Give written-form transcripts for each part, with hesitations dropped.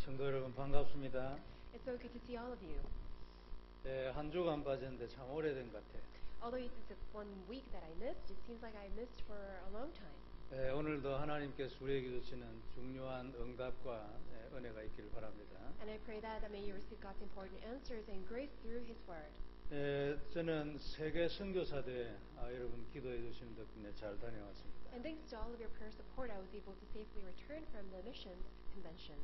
성도 여러분 반갑습니다. It's so good to see all of you. 한 주간 빠졌는데 참 오래된 것 같아요. Although it's just 1 week that I missed, it seems like I missed for a long time. 오늘도 하나님께서 우리에게 주시는 중요한 응답과 은혜가 있기를 바랍니다. And I pray that may you receive God's important answers and grace through His Word. 저는 세계 선교사대회 여러분 기도해 주시는 덕분에 잘 다녀왔습니다. And thanks to all of your prayer support, I was able to safely return from the missions convention.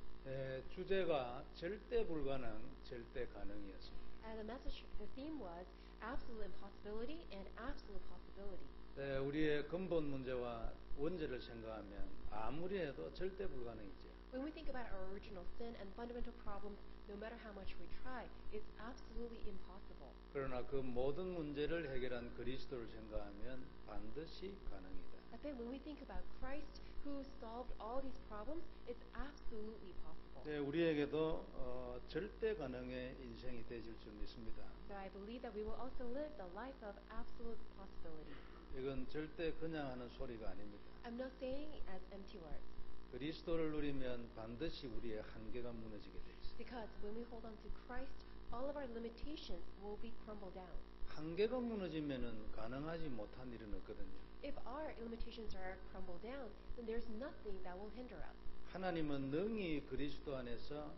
주제가 절대 불가능, 절대 가능이었습니다. And the theme was absolute impossibility and absolute possibility. 우리의 근본 문제와 원죄를 생각하면 아무리 해도 절대 불가능이죠. When we think about our original sin and fundamental problems, no matter how much we try, it's absolutely impossible. 그러나 그 모든 문제를 해결한 그리스도를 생각하면 반드시 가능이다. But then when we think about Christ who solved all these problems, it's absolutely possible. 우리에게도 절대 가능의 인생이 되질 줄 믿습니다. So I believe that we will also live the life of absolute possibility. 이건 절대 그냥 하는 소리가 아닙니다. I'm not saying as empty words. 그리스도를 누리면 반드시 우리의 한계가 무너지게 돼 있어요. Because when we hold on to Christ, all of our limitations will be crumbled down. 한계가 무너지면은 가능하지 못한 일은 없거든요. If our limitations are crumbled down, then there's nothing that will hinder us. 하나님은 능히 그리스도 안에서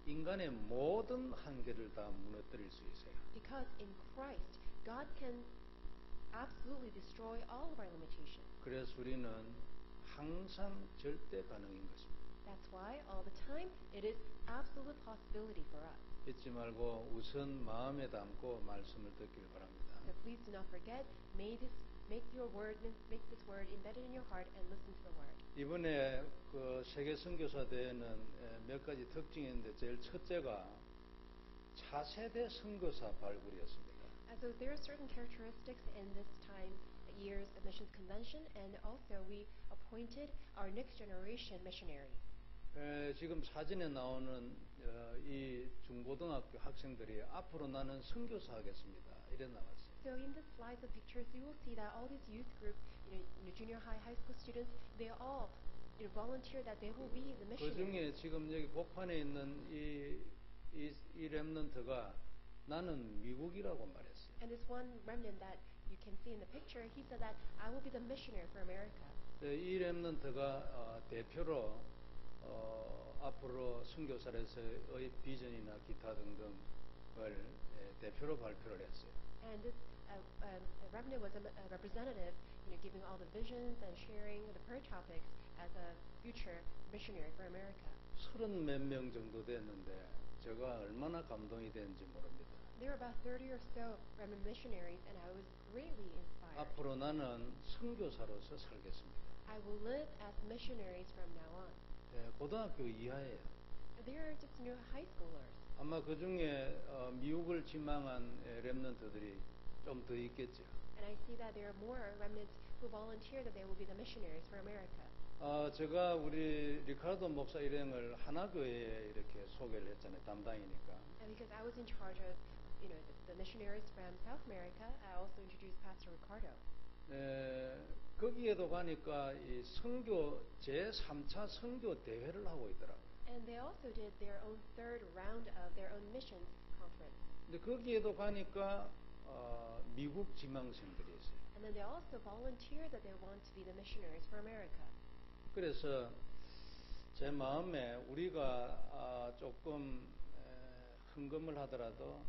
인간의 모든 한계를 다 무너뜨릴 수 있어요. Because in Christ, God can absolutely destroy all of our limitations. 그래서 우리는 항상 절대 가능인 것입니다. That's why all the time it is absolute possibility for us. 잊지 말고 우선 마음에 담고 말씀을 듣기를 바랍니다. So please do not forget, make this word embedded in your heart and listen to the word. 이번에 그 세계 선교사 대회는 몇 가지 특징이 있는데 제일 첫째가 차세대 선교사 발굴이었습니다. So there are certain characteristics in this year's missions convention, and also we appointed our next generation missionary. 지금 사진에 나오는 이 중고등학교 학생들이 앞으로 나는 선교사 하겠습니다. 이래 나왔어요. So in the slides of pictures, you will see that all these youth groups, junior high school students, they all volunteer that they will be the missionaries. 그 중에 지금 여기 복판에 있는 이 렘넌트가 나는 미국이라고 말했어요. And this one remnant that you can see in the picture, he said that I will be the missionary for America. 이 렘넌트가 대표로 앞으로 선교사로서의 비전이나 기타 등등을 대표로 발표를 했어요. And this remnant was a representative, giving all the visions and sharing the prayer topics as a future missionary for America. 30 몇 명 정도 됐는데 제가 얼마나 감동이 됐는지 모릅니다. There were about 30 or so remnant missionaries, and I was greatly inspired. 앞으로 나는 선교사로서 살겠습니다. I will live as missionaries from now on. 고등학교 이하예요. They are just high schoolers. 아마 그 중에 미국을 지망한 렘넌트들이 좀 더 있겠죠. And I see that there are more remnants who volunteer that they will be the missionaries for America. 제가 우리 리카르도 목사 일행을 하나교회에 이렇게 소개를 했잖아요. 담당이니까. And because I was in charge of, the missionaries from South America, I also introduced Pastor Ricardo. 거기에도 가니까 이 선교 제3차 선교 대회를 하고 있더라고요. And they also did their own third round of their own missions conference. 근데 거기에도 가니까 미국 지망생들이 있어요. And then they also volunteer that they want to be the missionaries for America. 그래서 제 마음에 우리가 조금 흥금을 하더라도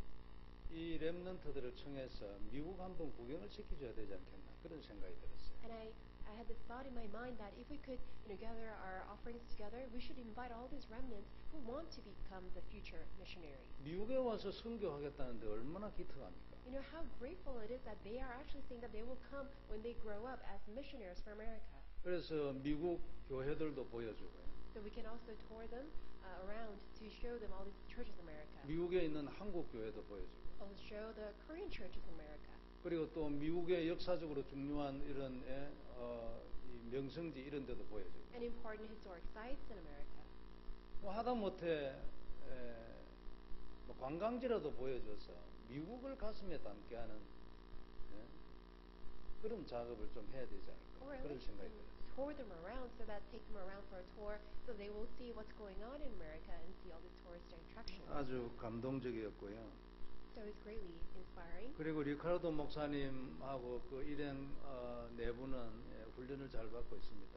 이 렘넌트들을 청해서 미국 한번 구경을 시켜줘야 되지 않겠나 그런 생각이 들었어요. And I had this thought in my mind that if we could gather our offerings together, we should invite all these remnants who want to become the future missionaries. 미국에 와서 선교하겠다는데 얼마나 기특합니까? You know how grateful it is that they are actually saying that they will come when they grow up as missionaries for America. 그래서 미국 교회들도 보여주고요. So we can also tour them around to show them all these churches in America. 미국에 있는 한국 교회도 보여주고. Also show the Korean churches in America. 그리고 또 미국의 역사적으로 중요한 이런 이 명성지 이런 데도 보여주고. And important historic sites in America. 하다못해 관광지라도 보여줘서 미국을 가슴에 담게 하는 그런 작업을 좀 해야 되지 않을까 그런 생각이 들어요. tour them around, so that take them around for a tour, so they will see what's going on in America and see all these tourist attractions. 아주 감동적이었고요. So it's greatly inspiring. 그리고 리카르도 목사님하고 그 일행 네 분은 훈련을 잘 받고 있습니다.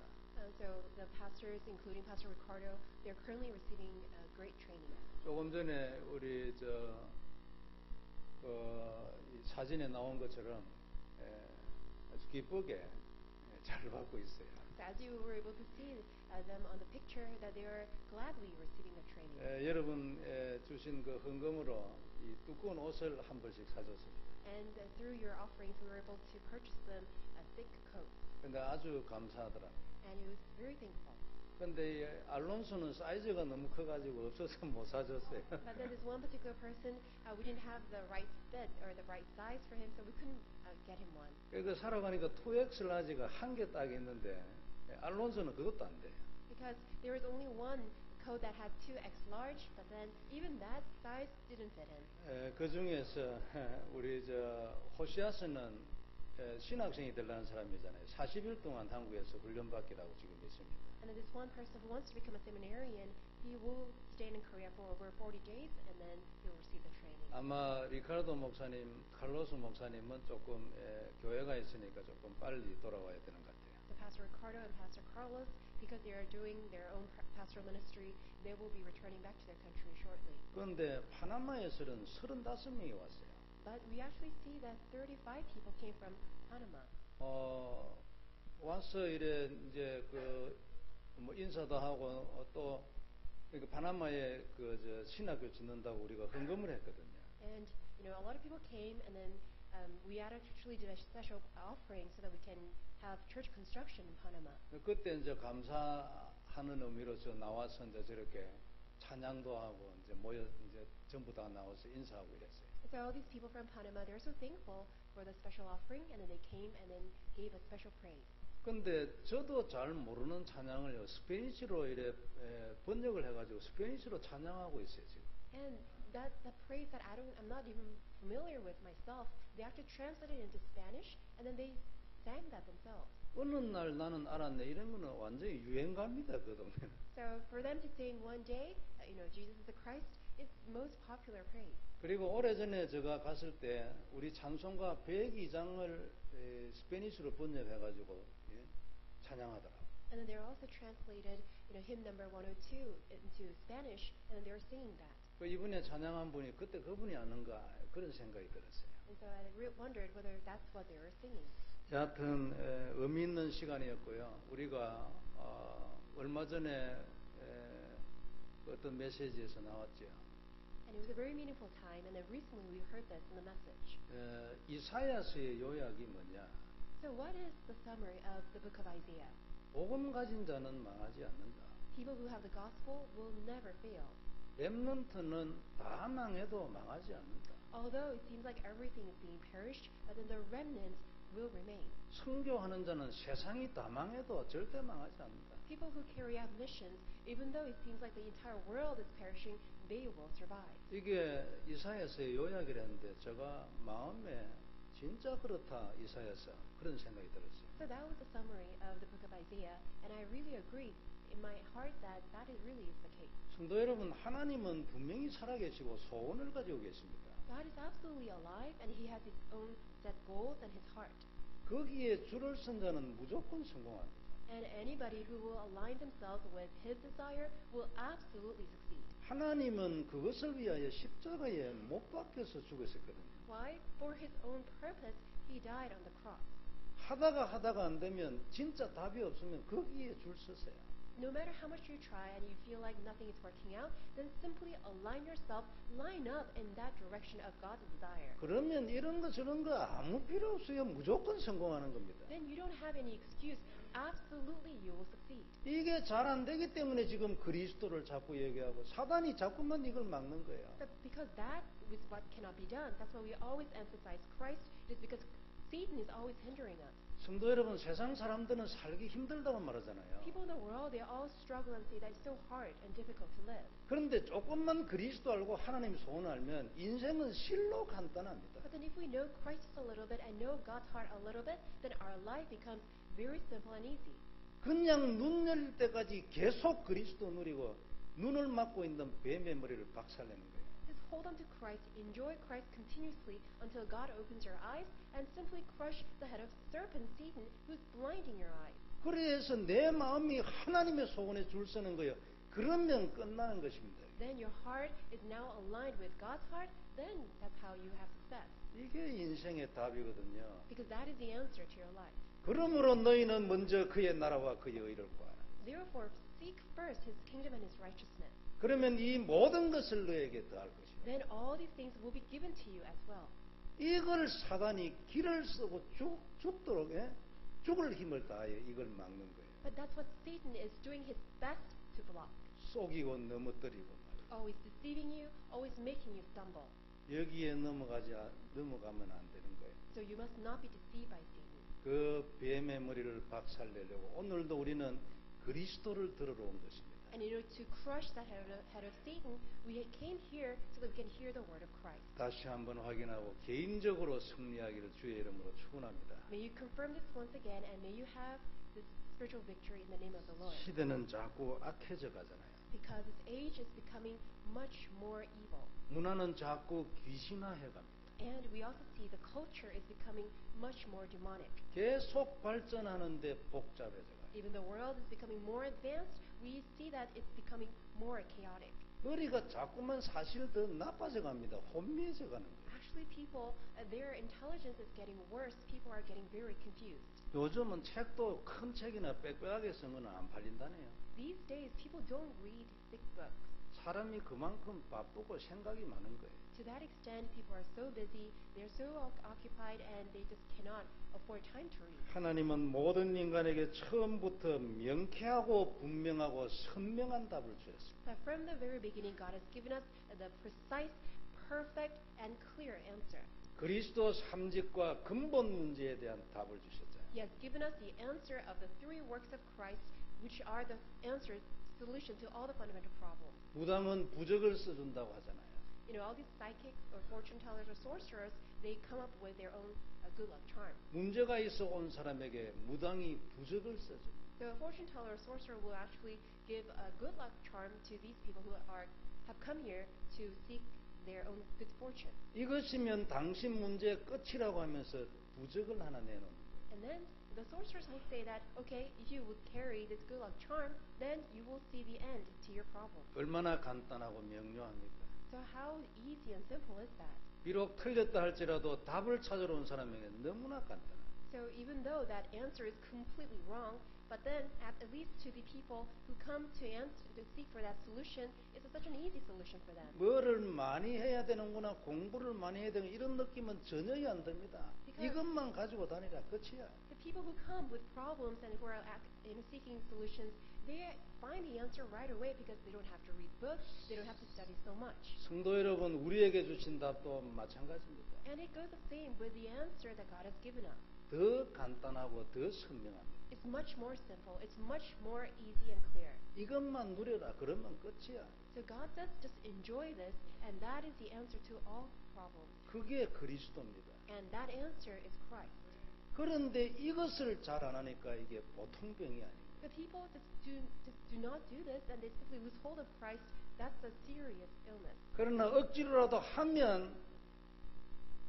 So the pastors, including Pastor Ricardo, they're currently receiving great training. 조금 전에 우리 이 사진에 나온 것처럼 아주 기쁘게 잘 받고 있어요. So as you were able to see them on the picture, that they are gladly receiving the training. 여러분 주신 그 헌금으로 이 두꺼운 옷을 한 벌씩 사줬습니다. And through your offerings, we were able to purchase them a thick coat. 근데 아주 감사하더라. And it was very thankful. 근데 알론소는 사이즈가 너무 커가지고 없어서 못 사줬어요. But then this one particular person, we didn't have the right fit or the right size for him, so we couldn't get him one. 그 살아가니까 2X 라지가 한 개 딱 있는데 알론소는 그것도 안 돼. Because there was only one coat that had 2X large, but then even that size didn't fit in. 그 중에서 우리 호시아스는 신학생이 되려는 사람이잖아요. 40일 동안 한국에서 훈련받기라고 지금 있습니다. And then this one person who wants to become a seminarian, he will stay in Korea for over 40 days, and then he will receive the training. 아마 리카르도 목사님, 칼로스 목사님은 조금 교회가 있으니까 조금 빨리 돌아와야 되는 것 같아요. So Pastor Ricardo and Pastor Carlos, because they are doing their own pastoral ministry, they will be returning back to their country shortly. 그런데 파나마에서는 35명이 왔어요. But we actually see that 35 people came from Panama. 와서 이래 이제 뭐 인사도 하고 또 파나마에 신학교 짓는다고 우리가 헌금을 했거든요. And a lot of people came, and then we actually did a special offering so that we can have church construction in Panama. 그때 이제 감사하는 의미로서 나와서 이제 저렇게 찬양도 하고 이제 전부 다 나와서 인사하고 이랬어요. So all these people from Panama, they're so thankful for the special offering, and then they came and then gave a special praise. 근데 저도 잘 모르는 찬양을 스페니쉬로 이래 번역을 해가지고 스페니쉬로 찬양하고 있어요 지금. And that praise that I'm not even familiar with myself, they actually translated it into Spanish, and then they sang that themselves. 어느 날 나는 알았네. 이런 거는 완전히 유행가입니다 그 동네는. So for them to sing one day, Jesus is the Christ, it's most popular praise. 그리고 오래전에 제가 갔을 때 우리 찬송가 102장을 스페니쉬로 번역해가지고 찬양하더라고. And then they're also translated, hymn number 102 into Spanish, and then they're singing that. 그 이번에 찬양한 분이 그때 그분이 아는가 그런 생각이 들었어요. And so I wondered whether that's what they were singing. 여하튼 의미 있는 시간이었고요. 우리가 얼마 전에 어떤 메시지에서 나왔죠. And it was a very meaningful time, and then recently we heard this in the message. 이사야서의 요약이 뭐냐? So what is the summary of the book of Isaiah? 복음 가진 자는 망하지 않는다. People who have the gospel will never fail. 렘넌트는 다 망해도 망하지 않는다. Although it seems like everything is being perished, but then the remnant will remain. 선교하는 자는 세상이 다 망해도 절대 망하지 않는다. People who carry out missions, even though it seems like the entire world is perishing, they will survive. 이게 이사야서의 요약이라는데 제가 마음에 진짜 그렇다 이사야서 그런 생각이 들었어요. So that was the summary of the book of Isaiah, and I really agree in my heart that really is the case. 성도 여러분, 하나님은 분명히 살아계시고 소원을 가지고 계십니다. God is absolutely alive, and He has His own set goals and His heart. 거기에 줄을 선 자는 무조건 성공합니다. And anybody who will align themselves with His desire will absolutely succeed. 하나님은 그것을 위하여 십자가에 못 박혀서 죽으셨거든요. Why? For His own purpose, He died on the cross. 하다가 안 되면 진짜 답이 없으면 거기에 줄 서세요. No matter how much you try and you feel like nothing is working out, then simply align yourself, line up in that direction of God's desire. 그러면 이런 거 저런 거 아무 필요 없어요. 무조건 성공하는 겁니다. Then you don't have any excuse. Absolutely you will succeed. 이게 잘 안 되기 때문에 지금 그리스도를 자꾸 얘기하고 사단이 자꾸만 이걸 막는 거예요. But because that is what cannot be done, that's why we always emphasize Christ. It is because Satan is always hindering us. 성도 여러분, 세상 사람들은 살기 힘들다고 말하잖아요. People in the world, they all struggle and say that it's so hard and difficult to live. 그런데 조금만 그리스도 알고 하나님 소원을 알면 인생은 실로 간단합니다. But then if we know Christ a little bit and know God's heart a little bit, then our life becomes very simple and easy. 그냥 눈 열릴 때까지 계속 그리스도 누리고 눈을 막고 있는 뱀의 머리를 박살내는 거예요. Just hold on to Christ, enjoy Christ continuously until God opens your eyes and simply crush the head of serpent Satan who's blinding your eyes. 그래서 내 마음이 하나님의 소원에 줄 서는 거예요. 그러면 끝나는 것입니다. Then your heart is now aligned with God's heart, then that's how you have success. 이게 인생의 답이거든요. Because that is the answer to your life. 그러므로 너희는 먼저 그의 나라와 그의 의를 구하라. Therefore, seek first his kingdom and his righteousness. 그러면 이 모든 것을 너에게 더할 것이다. Then all these things will be given to you as well. 이걸 사단이 길을 쓰고 죽도록 죽을 힘을 다하여 이걸 막는 거예요. But that's what Satan is doing his best to block. 속이고 넘어뜨리고 말이에요. Always deceiving you, always making you stumble. 여기에 넘어가면 안 되는 거예요. So you must not be deceived by Satan. 그 뱀의 머리를 박살내려고 오늘도 우리는 그리스도를 들으러 온 것입니다. And in order to crush that head of Satan, we came here so that we can hear the word of Christ. 다시 한번 확인하고 개인적으로 승리하기를 주의 이름으로 축원합니다. May you confirm this once again, and may you have this spiritual victory in the name of the Lord. 시대는 자꾸 악해져 가잖아요. Because this age is becoming much more evil. 문화는 자꾸 귀신화해 갑니다. And we also see the culture is becoming much more demonic. 계속 발전하는데 복잡해져 가요. Even the world is becoming more advanced, we see that it's becoming more chaotic. 머리가 자꾸만 사실 더 나빠져 갑니다. 혼미해져 가는 거예요. Actually, people, their intelligence is getting worse. People are getting very confused. 요즘은 책도 큰 책이나 빽빽하게 쓴 거는 안 팔린다네요. These days, people don't read thick books. 사람이 그만큼 바쁘고 생각이 많은 거예요. To that extent, people are so busy, they're so occupied, and they just cannot afford time to read. 하나님은 모든 인간에게 처음부터 명쾌하고 분명하고 선명한 답을 주셨습니다. But from the very beginning, God has given us the precise, perfect, and clear answer. 그리스도 삼직과 근본 문제에 대한 답을 주셨잖아요. He has given us the answer of the three works of Christ, which are the answer, solution to all the fundamental problems. 무당은 부적을 써준다고 하잖아요. You know, all these psychics or fortune tellers or sorcerers, they come up with their own good luck charm. 문제가 있어 온 사람에게 무당이 부적을 써줍니다. So a fortune teller or sorcerer will actually give a good luck charm to these people who have come here to seek their own good fortune. 이것이면 당신 문제의 끝이라고 하면서 부적을 하나 내놓는 거예요. And then the sorcerers will say that, okay, if you would carry this good luck charm, then you will see the end to your problem. 얼마나 간단하고 명료합니까? So how easy and simple is that? 비록 틀렸다 할지라도 답을 찾으러 온 사람에게 너무나 간단합니다. So even though that answer is completely wrong, but then at least to the people who come to seek for that solution, it's such an easy solution for them. 뭐를 많이 해야 되는구나, 공부를 많이 해야 되는 이런 느낌은 전혀 안 듭니다. 이것만 가지고 다니라 끝이야. The people who come with problems and who are seeking solutions, they find the answer right away because they don't have to read books, they don't have to study so much. 성도 여러분, 우리에게 주신 답도 마찬가지입니다. And it goes the same with the answer that God has given us. 더 간단하고 더 선명합니다. It's much more simple, it's much more easy and clear. 이것만 누려라, 그러면 끝이야. So God says just enjoy this, and that is the answer to all problems. 그게 그리스도입니다. And that answer is Christ. 그런데 이것을 잘 안 하니까 이게 보통 병이 아닙니다. The people just do not do this, and they simply lose hold of Christ. That's a serious illness. 그러나 억지로라도 하면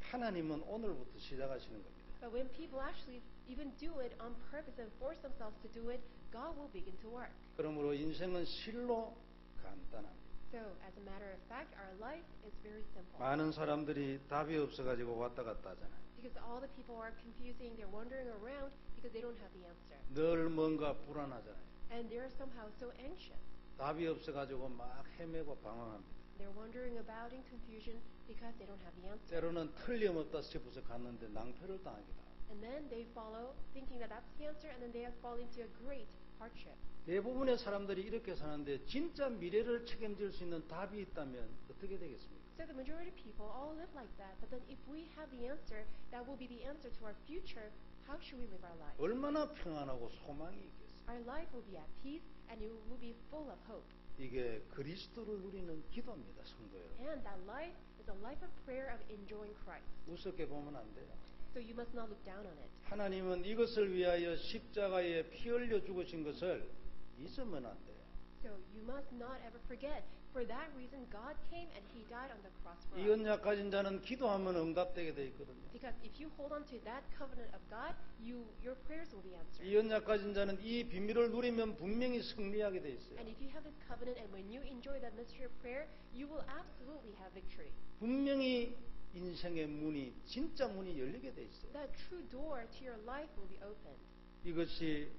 하나님은 오늘부터 시작하시는 겁니다. But when people actually even do it on purpose and force themselves to do it, God will begin to work. 그러므로 인생은 실로 간단합니다. So, as a matter of fact, our life is very simple. 많은 사람들이 답이 없어가지고 왔다 갔다 하잖아요. Because all the people are confusing, they're wandering around because they don't have the answer. 늘 뭔가 불안하잖아요. And they're somehow so anxious. 답이 없어가지고 막 헤매고 방황합니다. They're wandering about in confusion because they don't have the answer. 때로는 틀림없다 싶어서 갔는데 낭패를 당하기도 하고. And then they follow, thinking that that's the answer, and then they fall into a great hardship. 대부분의 사람들이 이렇게 사는데 진짜 미래를 책임질 수 있는 답이 있다면 어떻게 되겠습니까? So the majority of people all live like that. But then if we have the answer, that will be the answer to our future, how should we live our life? 얼마나 평안하고 소망이 있겠어요? Our life will be at peace, and it will be full of hope. 이게 그리스도를 누리는 기도입니다, 성도 여러분. And that life is a life of prayer of enjoying Christ. 우습게 보면 안 돼요. so you must not look down on it. 하나님은 이것을 위하여 십자가에 피 흘려 죽으신 것을 잊으면 안 돼요. So you must not ever forget. For that reason, God came and He died on the cross for 이 us. 언약 가진 자는 기도하면 응답되게 돼 있거든요. Because if you hold on to that covenant of God, your prayers will be answered. 이 언약 가진 자는 이 비밀을 누리면 분명히 승리하게 돼 있어요. And if you have this covenant and when you enjoy that mystery of prayer, you will absolutely have victory. 분명히 인생의 문이 진짜 문이 열리게 돼 있어요. That true door to your life will be opened. 이것이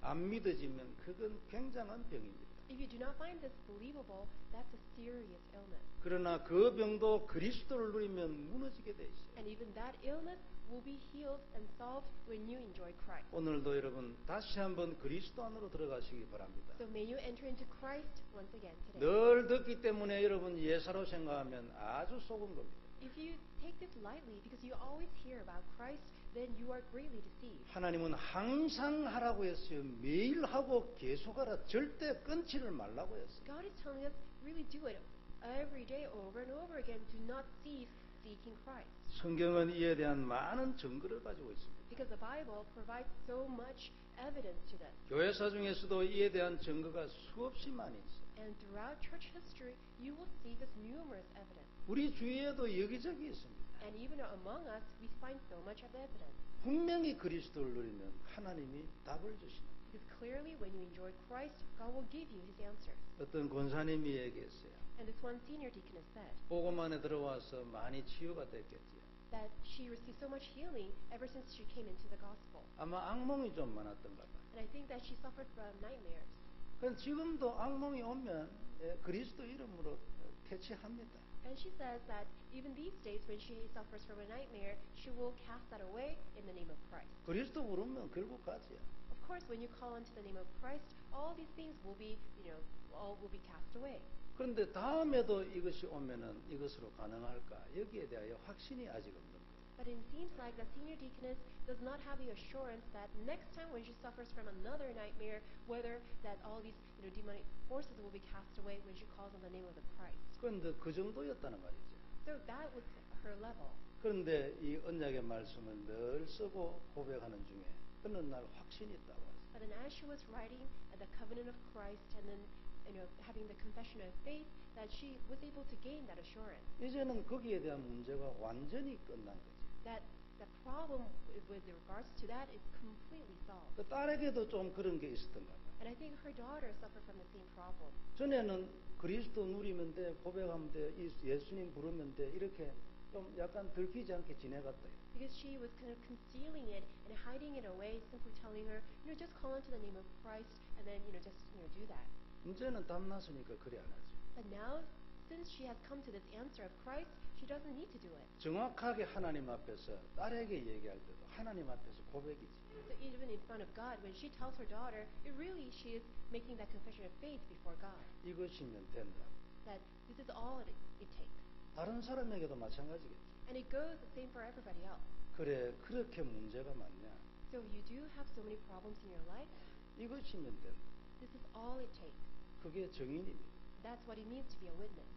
안 믿어지면 그건 굉장한 병입니다. If you do not find this believable, that's a serious illness. 그러나 그 병도 그리스도를 누리면 무너지게 돼 있어요. And even that illness will be healed and solved when you enjoy Christ. 오늘도 여러분 다시 한번 그리스도 안으로 들어가시기 바랍니다. So may you enter into Christ once again today. 늘 듣기 때문에 여러분 예사로 생각하면 아주 속은 겁니다. If you take this lightly because you always hear about Christ, then you are greatly deceived. 하나님은 항상 하라고 했어요. 매일 하고 계속하라. 절대 끊지를 말라고 했어요. God is telling us really do it every day over and over again. Do not cease seeking Christ. 성경은 이에 대한 많은 증거를 가지고 있습니다. Because the Bible provides so much evidence to this. 교회사 중에서도 이에 대한 증거가 수없이 많이 있어요. And throughout church history, you will see this numerous evidence. 우리 주위에도 여기저기 있습니다. And even among us, we find so much of the evidence. 분명히 그리스도를 누리면 하나님이 답을 주십니다. Because clearly, when you enjoy Christ, God will give you His answers. 어떤 권사님이 얘기했어요. And this one senior deaconess said 복음만에 들어와서 많이 치유가 됐겠지요. that she received so much healing ever since she came into the gospel. 아마 악몽이 좀 많았던가 봐요. And I think that she suffered from nightmares. 그럼 지금도 악몽이 오면 그리스도 이름으로 퇴치합니다. And she says that even these days, when she suffers from a nightmare, she will cast that away in the name of Christ. 그리스도 부르면 결국 가지요. Of course, when you call onto the name of Christ, all these things will be, all will be cast away. 그런데 다음에도 이것이 오면은 이것으로 가능할까? 여기에 대하여 확신이 아직 없는 거예요. But it seems like the senior deaconess does not have the assurance that next time when she suffers from another nightmare, whether that all these demonic forces will be cast away when she calls on the name of the Christ. 그런데 그 정도였다는 말이죠. So that was her level. 그런데 이 언약의 말씀을 늘 쓰고 고백하는 중에 어느 날 확신이 있다고 했어요. But then as she was writing the covenant of Christ and then having the confession of faith, that she was able to gain that assurance. 이제는 거기에 대한 문제가 완전히 끝난 거지. That the problem with regards to that is completely solved. 그 딸에게도 좀 그런 게 있었던가 봐요. And I think her daughter suffered from the same problem. 전에는 그리스도 누리면 돼, 고백하면 돼, 예수님 부르면 돼, 이렇게 좀 약간 들키지 않게 지내갔대요. Because she was kind of concealing it and hiding it away, simply telling her, just call into the name of Christ and then, just, do that. 이제는 담났으니까 그래 안 하죠. But now, since she has come to this answer of Christ, she doesn't need to do it. 정확하게 하나님 앞에서 딸에게 얘기할 때도 하나님 앞에서 고백이지. So even in front of God, when she tells her daughter, she is making that confession of faith before God. 이것이면 된다. That this is all it takes. 다른 사람에게도 마찬가지겠지. And it goes the same for everybody else. 그래, 그렇게 문제가 많냐? So you do have so many problems in your life. 이것이면 된다. This is all it takes. 그게 정인입니다. That's what it means to be a witness.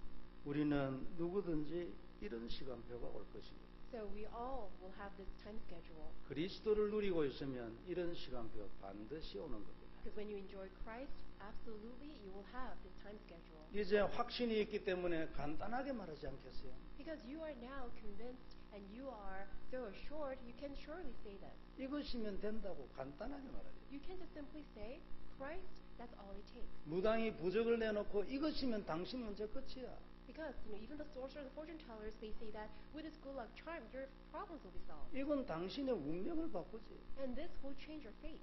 우리는 누구든지 이런 시간표가 올 것입니다. So we all will have this time schedule. 그리스도를 누리고 있으면 이런 시간표 반드시 오는 겁니다. Because when you enjoy Christ, absolutely you will have this time schedule. 이제 확신이 있기 때문에 간단하게 말하지 않겠어요? Because you are now convinced and you are so assured, you can surely say this. 이것이면 된다고 간단하게 말하죠. You can just simply say, Christ, that's all it takes. 무당이 부적을 내놓고 이것이면 당신 문제 끝이야. Because even the sorcerers and fortune tellers, they say that with this good luck charm, your problems will be solved. 이건 당신의 운명을 바꾸지. And this will change your fate.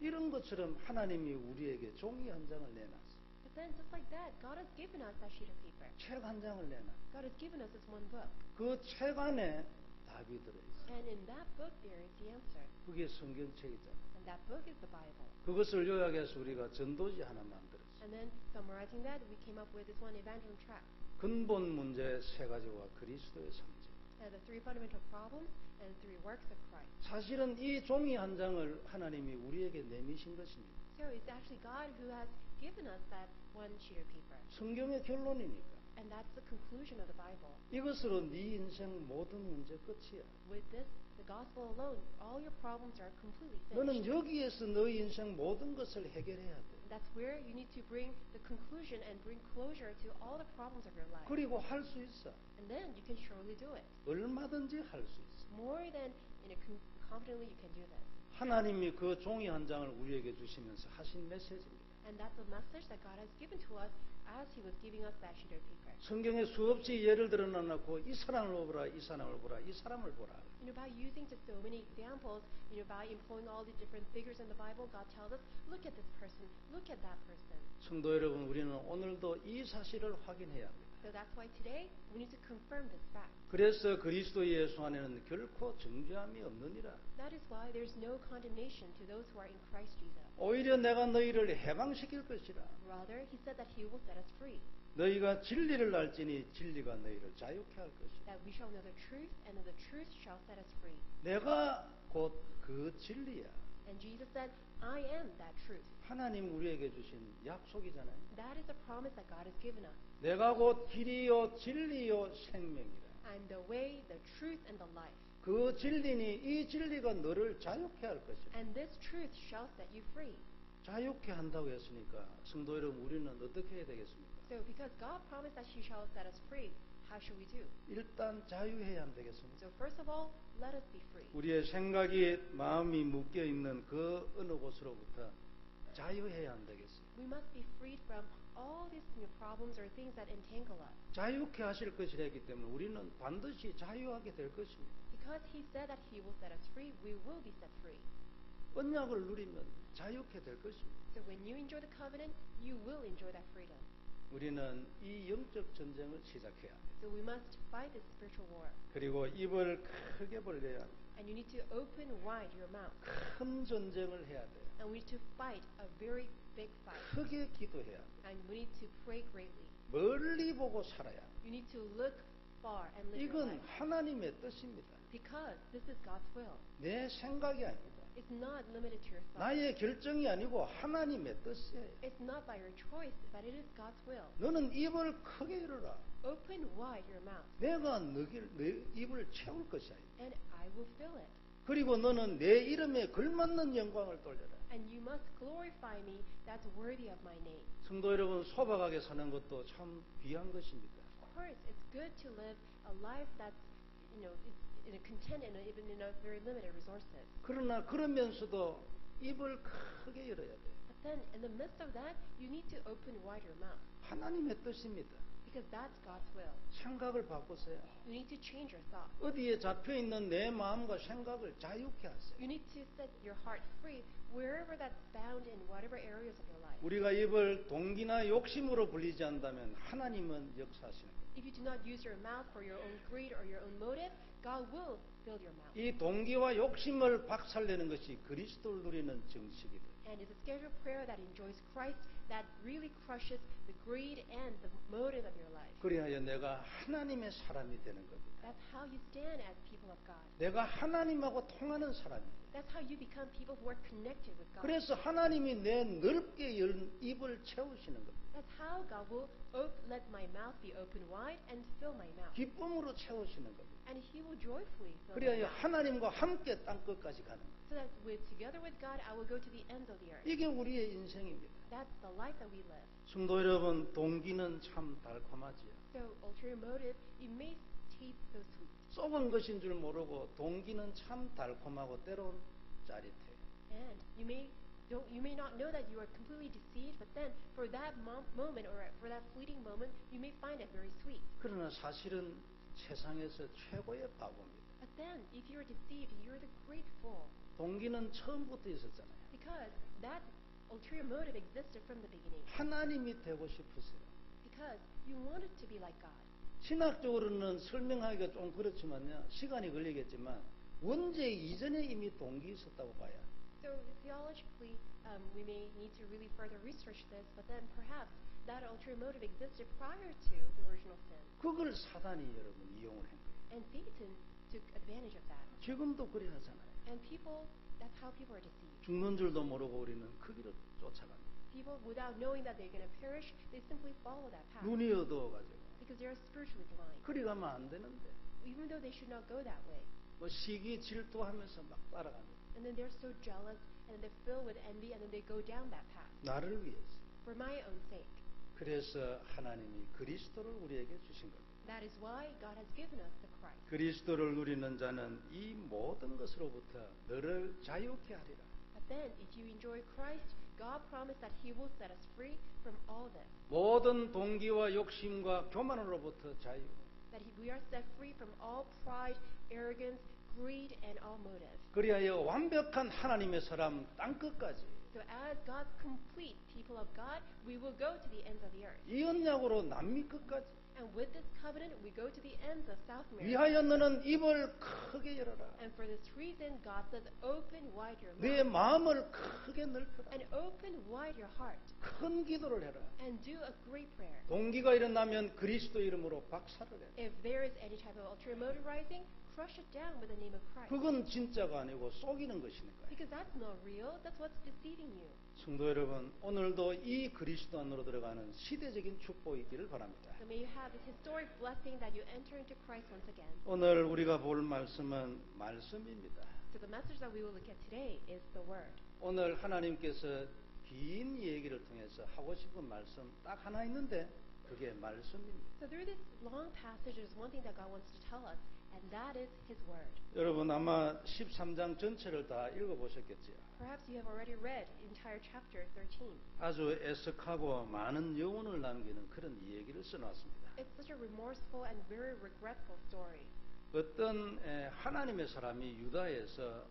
이런 것처럼 하나님이 우리에게 종이 한 장을 내놨어. But then, just like that, God has given us that sheet of paper. 책 한 장을 내놔. God has given us this one book. 그 책 안에 답이 들어있어. And in that book, there is the answer. 그게 성경책이잖아. And that book is the Bible. 그것을 요약해서 우리가 전도지 하나 만들었어. And then, summarizing that, we came up with this one evangelism tract. 근본 문제 세 가지와 그리스도의 상징. The three fundamental problems and three works of Christ. 사실은 이 종이 한 장을 하나님이 우리에게 내미신 것입니다. So it's actually God who has given us that one sheet of paper. 성경의 결론이니까. And that's the conclusion of the Bible. 이것으로 네 인생 모든 문제 끝이야. With this, the gospel alone, all your problems are completely 너는 finished. 여기에서 너의 인생 모든 것을 해결해야 돼. That's where you need to bring the conclusion and bring closure to all the problems of your life. 그리고 할 수 있어. And then you can surely do it. 얼마든지 할 수 있어. More than confidently you can do this. 하나님이 그 종이 한 장을 우리에게 주시면서 하신 메시지입니다. And that's a message that God has given to us as He was giving us that sheet of paper. 성경에 수없이 예를 들어놓고 이 사람을 보라, 이 사람을 보라, 이 사람을 보라. By using just so many examples, by employing all the different figures in the Bible, God tells us, look at this person, look at that person. 성도 여러분, 우리는 오늘도 이 사실을 확인해야 합니다. So that's why today we need to confirm this fact. 그래서 그리스도 예수 안에는 결코 정죄함이 없느니라. That is why there is no condemnation to those who are in Christ Jesus. 오히려 내가 너희를 해방시킬 것이라. Rather, He said that He will set us free. 너희가 진리를 알지니 진리가 너희를 자유케 할 것이라. That we shall know the truth, and the truth shall set us free. 내가 곧 그 진리야. And Jesus said, I am that truth. 하나님 우리에게 주신 약속이잖아요. That is the promise that God has given us. 내가 곧 길이요 진리요 생명이라. I'm the way, the truth, and the life. 그 진리니 이 진리가 너를 자유케 할 것이라. And this truth shall set you free. 자유케 한다고 했으니까 성도 여러분 우리는 어떻게 해야 되겠습니까? So because God promised that He shall set us free, how should we do? 일단 자유해야 하면 되겠습니다. So first of all, let us be free. 우리의 생각이 마음이 묶여 있는 그 어느 곳으로부터 자유해야 하면 되겠습니다. We must be freed from all these problems or things that entangle us. 자유케 하실 것이라 했기 때문에 우리는 반드시 자유하게 될 것입니다. Because He said that He will set us free, we will be set free. 언약을 누리면 자유케 될 것입니다. So when you enjoy the covenant, you will enjoy that freedom. 우리는 이 영적 전쟁을 시작해야 합니다. So we must fight this spiritual war. 그리고 입을 크게 벌려야 합니다. And you need to open wide your mouth. 큰 전쟁을 해야 돼요. And we need to fight a very big fight. 크게 기도해야 합니다. And we need to pray greatly. 멀리 보고 살아야 합니다. You need to look far and live your 이건 life. 하나님의 뜻입니다. Because this is God's will. 내 생각이 아닙니다. It's not limited to your thoughts. 나의 결정이 아니고 하나님의 뜻이에요. It's not by your choice, but it is God's will. 너는 입을 크게 열어라. Open wide your mouth, 내가 네 입을 채울 것이야. and I will fill it. 그리고 너는 내 이름에 걸맞는 영광을 돌려라. And you must glorify me that's worthy of my name. 성도 여러분, 소박하게 사는 것도 참 귀한 것입니다. Of course, it's good to live a life that's, it's in a content and even in a very limited resources. 그러나 그러면서도 입을 크게 열어야 돼요. But then, in the midst of that, you need to open wide your mouth. 하나님의 뜻입니다. Because that's God's will. 생각을 바꾸세요. You need to change your thoughts. 어디에 잡혀 있는 내 마음과 생각을 자유케 하세요. You need to set your heart free wherever that's bound in whatever areas of your life. 우리가 입을 동기나 욕심으로 불리지 않다면 하나님은 역사하시는 거예요. If you do not use your mouth for your own greed or your own motive, God will fill your mouth. 이 동기와 욕심을 박살내는 것이 그리스도를 누리는 정식이다. And it's a scheduled prayer that enjoys Christ, that really crushes the greed and the motive of your life. 그리하여 내가 하나님의 사람이 되는 겁니다. That's how you stand as people of God. 내가 하나님하고 통하는 사람입니다. That's how you become people who are connected with God. 그래서 하나님이 내 넓게 열 입을 채우시는 겁니다. That's how God will let my mouth be open wide and fill my mouth. 기쁨으로 채우시는 겁니다. And He will joyfully fill my 그리하여 mouth. 하나님과 함께 땅 끝까지 가는 거예요. So that together with God, I will go to the ends of the earth. 이게 우리의 인생입니다. That's the life that we live. 성도 여러분, 동기는 참 달콤하지요. So ulterior motive, it may taste so sweet. 썩은 것인 줄 모르고 동기는 참 달콤하고 때론 짜릿해요. And you may not know that you are completely deceived, but then for that moment or for that fleeting moment, you may find it very sweet. 그러나 사실은 세상에서 최고의 바보입니다. But then, if you are deceived, you're the great fool. 동기는 처음부터 있었잖아요. Because that ulterior motive existed from the beginning. 하나님이 되고 싶으세요. Because you wanted to be like God. 신학적으로는 설명하기가 좀 그렇지만요. 시간이 걸리겠지만 원죄 이전에 이미 동기 있었다고 봐요. So theologically, we may need to really further research this, but then perhaps that ulterior motive existed prior to the original sin. 그걸 사단이 여러분 이용을 한 거예요. And Satan took advantage of that. 지금도 그래 하잖아요. And that's how people are deceived. 죽는 줄도 모르고 우리는 그 길을 쫓아갑니다. People, without knowing that they're going to perish, they simply follow that path. 눈이 어두워가지고 Because they are spiritually blind. 그리 가면 안 되는데 Even though they should not go that way. 뭐 시기 질투하면서 막 따라갑니다. And then they're so jealous, and then they're filled with envy, and then they go down that path 나를 위해서. for my own sake. 그래서 하나님이 그리스도를 우리에게 주신 겁니다. That is why God has given us the Christ. 그리스도를 누리는 자는 이 모든 것으로부터 너를 자유케 하리라. But then, if you enjoy Christ, God promised that He will set us free from all this. 모든 동기와 욕심과 교만으로부터 자유. That we are set free from all pride, arrogance, greed, and all motive. 그리하여 완벽한 하나님의 사람 땅 끝까지 So as God's complete people of God, we will go to the ends of the earth. 이 언약으로 남미 끝까지 And with this covenant, we go to the ends of South America. 위하여 너는 입을 크게 열어라. And for this reason, God says, open wide your 네 mouth 마음을 크게 넓혀라. and open wide your heart 큰 기도를 해라. and do a great prayer. 동기가 일어나면 그리스도 이름으로 박살을 해라. If there is any type of ulterior motive rising, crush it down with the name of Christ. 그건 진짜가 아니고 속이는 것이니까요. Because that's not real. That's what's deceiving you. 성도 여러분, 오늘도 이 그리스도 안으로 들어가는 시대적인 축복이 있기를 바랍니다. So may you have this historic blessing that you enter into Christ once again. 오늘 우리가 볼 말씀은 말씀입니다. So the message that we will look at today is the Word. 오늘 하나님께서 긴 얘기를 통해서 하고 싶은 말씀 딱 하나 있는데 그게 말씀입니다. So through this long passage, there's one thing that God wants to tell us, and that is His Word. 여러분 아마 13장 전체를 다 읽어보셨겠지요. Perhaps you have already read entire chapter 13. 아주 애석하고 많은 여운을 남기는 그런 이야기를 써놨습니다. It's such a remorseful and very regretful story. 어떤 하나님의 사람이 유다에서